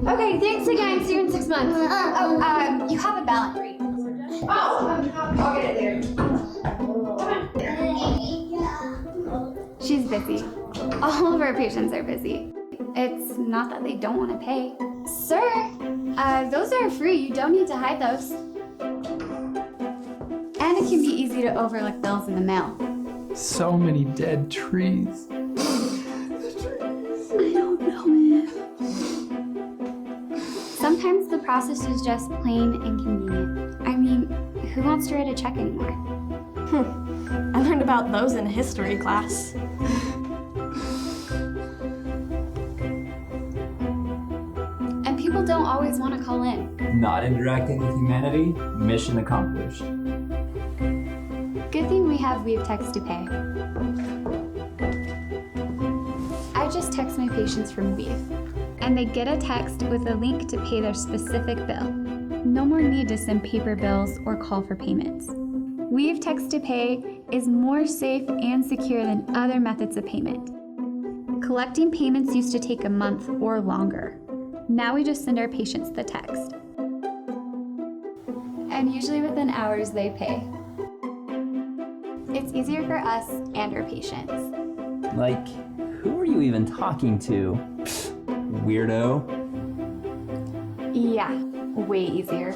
Okay, thanks again. See you in 6 months. You have a balance rate. I'll get it later. She's busy. All of our patients are busy. It's not that they don't want to pay. Sir, those are free. You don't need to hide those. And it can be easy to overlook bills in the mail. So many dead trees. I don't know, man. Sometimes the process is just plain inconvenient. I mean, who wants to write a check anymore? I learned about those in history class. And people don't always want to call in. Not interacting with humanity, mission accomplished. Good thing we have Weave Text to Pay. I just text my patients from Weave, and they get a text with a link to pay their specific bill. No more need to send paper bills or call for payments. Weave Text to Pay is more safe and secure than other methods of payment. Collecting payments used to take a month or longer. Now we just send our patients the text. And usually within hours they pay. It's easier for us and our patients. Like, who are you even talking to? Weirdo. Yeah, way easier.